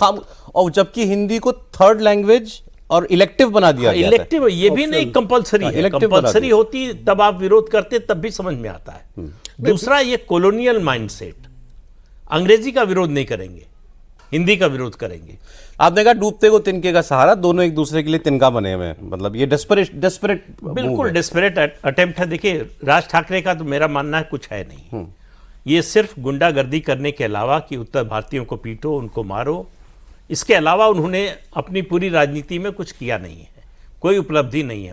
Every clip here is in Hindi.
हाँ, और जबकि हिंदी को थर्ड लैंग्वेज और इलेक्टिव बना दिया गया था। इलेक्टिव ये भी नहीं कंपलसरी है, कंपलसरी होती तब आप विरोध करते तब भी समझ में आता है। दूसरा ये कॉलोनियल माइंडसेट, अंग्रेजी का विरोध नहीं करेंगे, हिंदी का विरोध करेंगे। आपने कहा डूबते को तिनके का सहारा, दोनों एक दूसरे के लिए तिनका बने हुए हैं, मतलब ये डेस्परेट बिल्कुल डेस्परेट अटेम्प्ट है। देखिए राज ठाकरे का तो मेरा मानना है कुछ है नहीं, ये सिर्फ गुंडागर्दी करने के अलावा कि उत्तर भारतीयों को पीटो, उनको मारो, इसके अलावा उन्होंने अपनी पूरी राजनीति में कुछ किया नहीं है, कोई उपलब्धि नहीं है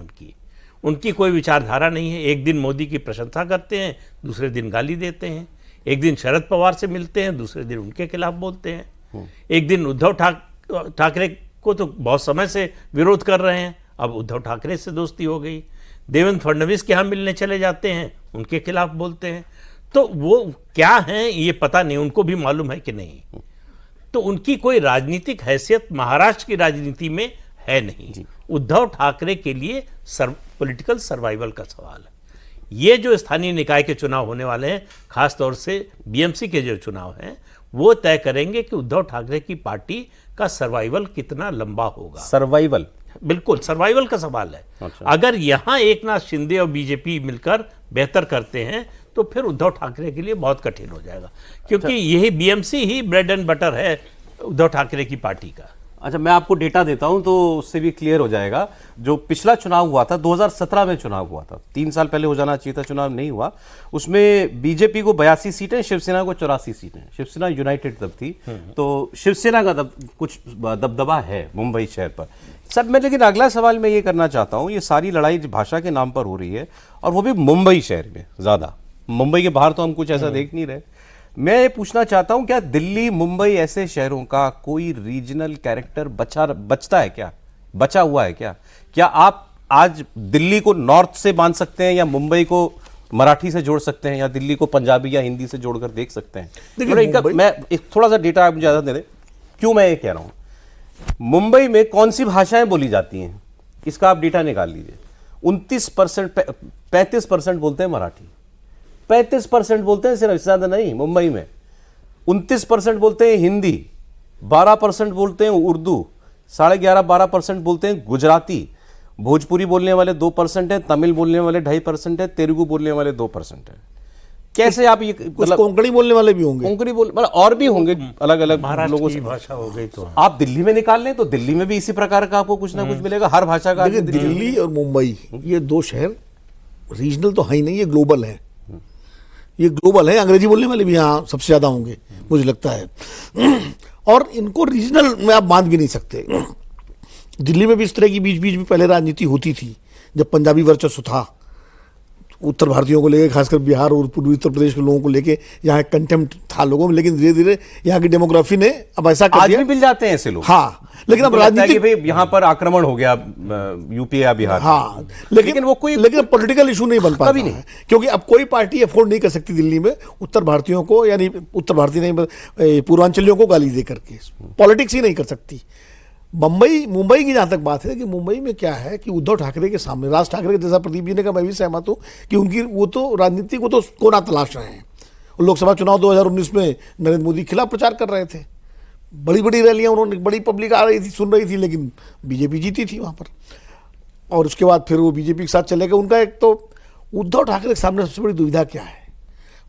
उनकी कोई विचारधारा नहीं है। एक दिन मोदी की प्रशंसा करते हैं, दूसरे दिन गाली देते हैं, एक दिन शरद पवार से मिलते हैं, दूसरे दिन उनके खिलाफ बोलते हैं, एक दिन उद्धव ठाकरे को तो बहुत समय से विरोध कर रहे हैं, अब उद्धव ठाकरे से दोस्ती हो गई, देवेंद्र फडणवीस के यहाँ मिलने चले जाते हैं, उनके खिलाफ बोलते हैं। तो वो क्या हैं ये पता नहीं, उनको भी मालूम है कि नहीं। तो उनकी कोई राजनीतिक हैसियत महाराष्ट्र की राजनीति में है नहीं। उद्धव ठाकरे के लिए पॉलिटिकल सर्वाइवल का सवाल है। ये जो स्थानीय निकाय के चुनाव होने वाले हैं, खासतौर से बीएमसी के जो चुनाव हैं, वो तय करेंगे कि उद्धव ठाकरे की पार्टी का सर्वाइवल कितना लंबा होगा। सर्वाइवल, बिल्कुल सर्वाइवल का सवाल है। अच्छा। अगर यहां एकनाथ शिंदे और बीजेपी मिलकर बेहतर करते हैं तो फिर उद्धव ठाकरे के लिए बहुत कठिन हो जाएगा, क्योंकि यही BMC he bread and butter है उद्धव ठाकरे की पार्टी का। अच्छा, मैं आपको डेटा देता हूं तो उससे भी क्लियर हो जाएगा। जो पिछला चुनाव हुआ था 2017 में चुनाव हुआ था, 3 साल पहले हो जाना चाहिए था, चुनाव नहीं हुआ। उसमें बीजेपी को 82 सीटें, शिवसेना को 84 सीटें। शिवसेना यूनाइटेड तब थी, तो शिवसेना का कुछ दबदबा है मुंबई शहर पर। सर मैं लेकिन अगला सवाल मैं ये करना चाहता हूँ, ये सारी लड़ाई भाषा के नाम पर हो रही है और वो भी मुंबई शहर में ज़्यादा, मुंबई के बाहर तो हम कुछ ऐसा देख नहीं रहे। मैं ये पूछना चाहता हूं, क्या दिल्ली, मुंबई ऐसे शहरों का कोई रीजनल कैरेक्टर बचता है क्या, बचा हुआ है क्या? क्या आप आज दिल्ली को नॉर्थ से बांध सकते हैं, या मुंबई को मराठी से जोड़ सकते हैं, या दिल्ली को पंजाबी या हिंदी से जोड़कर देख सकते हैं? मैं एक थोड़ा सा डेटा आप मुझे ज़्यादा दे दें, क्यों मैं ये कह रहा हूँ। मुंबई में कौन सी भाषाएं बोली जाती हैं, इसका आप डेटा निकाल लीजिए। 29%, 35% बोलते हैं मराठी, 35% बोलते हैं, सिर्फ ज़्यादा नहीं, मुंबई में 29% बोलते हैं हिंदी, 12% बोलते हैं उर्दू, 11.5-12% बोलते हैं गुजराती, भोजपुरी बोलने वाले 2% हैं, तमिल बोलने वाले 2.5% है, तेलुगु बोलने वाले 2% है। कैसे आप ये मतलब कोंकणी बोलने वाले भी होंगे, कोंकणी बोल मतलब और भी होंगे अलग अलग लोगों से भाषा हो गई। तो आप दिल्ली में निकाल लें तो दिल्ली में भी इसी प्रकार का आपको कुछ ना कुछ मिलेगा, हर भाषा का। दिल्ली और मुंबई ये दो शहर रीजनल तो है ही नहीं, ये ग्लोबल है, ये ग्लोबल है। अंग्रेजी बोलने वाले भी यहाँ सबसे ज़्यादा होंगे मुझे लगता है, और इनको रीजनल में आप बांध भी नहीं सकते। दिल्ली में भी इस तरह की बीच बीच में पहले राजनीति होती थी, जब पंजाबी वर्चस्व था उत्तर भारतीयों को लेके, खासकर बिहार और पूर्वी उत्तर प्रदेश के लोगों को लेके यहाँ कंटेम्प्ट था लोगों में, लेकिन धीरे धीरे यहाँ की डेमोग्राफी ने अब ऐसा कर दिया। आज भी मिल जाते हैं ऐसे लोग, हाँ, लेकिन अब राजनीति भाई यहाँ पर आक्रमण हो गया यूपी या बिहार, हाँ, लेकिन वो कोई पॉलिटिकल इशू नहीं बन पाता नहीं है, क्योंकि अब कोई पार्टी अफोर्ड नहीं कर सकती दिल्ली में उत्तर भारतीयों को, यानी उत्तर भारतीय नहीं पूर्वांचलियों को गाली दे करके पॉलिटिक्स ही नहीं कर सकती। मुंबई की जहाँ तक बात है कि मुंबई में क्या है कि उद्धव ठाकरे के सामने, राज ठाकरे के जैसा प्रदीप जी ने कहा, मैं भी सहमत हूँ कि उनकी वो तो राजनीति को तो कोना तलाश रहे हैं। लोकसभा चुनाव 2019 में नरेंद्र मोदी के खिलाफ प्रचार कर रहे थे, बड़ी बड़ी रैलियाँ उन्होंने, बड़ी पब्लिक आ रही थी, सुन रही थी, लेकिन बीजेपी जीती थी वहाँ पर। और उसके बाद फिर वो बीजेपी के साथ चले गए। उनका एक तो उद्धव ठाकरे के सामने सबसे बड़ी दुविधा क्या है,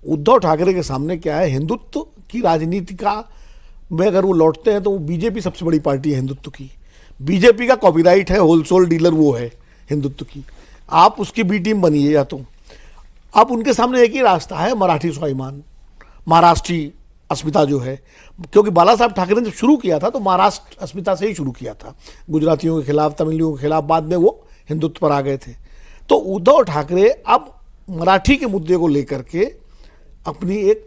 उद्धव ठाकरे के सामने क्या है, हिंदुत्व की राजनीति का में अगर वो लौटते हैं तो वो बीजेपी सबसे बड़ी पार्टी है हिंदुत्व की, बीजेपी का कॉपीराइट है, होलसेल डीलर वो है हिंदुत्व की, आप उसकी बी टीम बनिए या तो। अब उनके सामने एक ही रास्ता है, मराठी स्वाभिमान, महाराष्ट्रीय अस्मिता जो है, क्योंकि बाला साहब ठाकरे ने जब शुरू किया था तो महाराष्ट्र अस्मिता से ही शुरू किया था, गुजरातियों के खिलाफ, तमिलियों के खिलाफ, बाद में वो हिंदुत्व पर आ गए थे। तो उद्धव ठाकरे अब मराठी के मुद्दे को लेकर के अपनी एक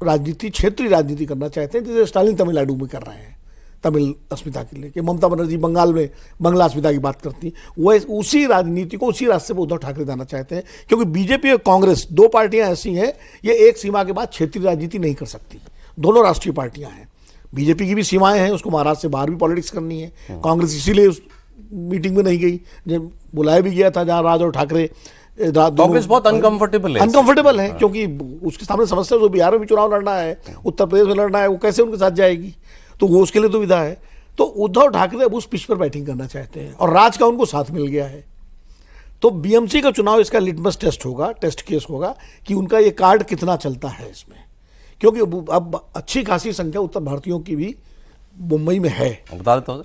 राजनीति, क्षेत्रीय राजनीति करना चाहते हैं, जैसे स्टालिन तमिलनाडु में कर रहे हैं तमिल अस्मिता के लिए, ममता बनर्जी बंगाल में बंगला अस्मिता की बात करती, वो उसी राजनीति को, उसी रास्ते पर उद्धव ठाकरे जाना चाहते हैं। क्योंकि बीजेपी और कांग्रेस दो पार्टियां ऐसी हैं, ये एक सीमा के बाद क्षेत्रीय राजनीति नहीं कर सकती, दोनों राष्ट्रीय पार्टियां हैं। बीजेपी की भी सीमाएं हैं, उसको महाराष्ट्र से बाहर भी पॉलिटिक्स करनी है। कांग्रेस इसीलिए उस मीटिंग में नहीं गई, जब बुलाया भी गया था जहाँ राज और ठाकरे, कांग्रेस बहुत अनकंफर्टेबल है, क्योंकि उसके सामने समस्या, जो बिहार में भी चुनाव लड़ना है, उत्तर प्रदेश में लड़ना है, वो कैसे उनके साथ जाएगी। तो वो उसके लिए दुविधा है। तो उद्धव ठाकरे अब उस पिच पर बैटिंग करना चाहते हैं और राज का उनको साथ मिल गया है। तो बीएमसी का चुनाव इसका लिटमस टेस्ट होगा, टेस्ट केस होगा कि उनका ये कार्ड कितना चलता है इसमें, क्योंकि अब अच्छी खासी संख्या उत्तर भारतीयों की भी मुंबई में है। बता देता हूँ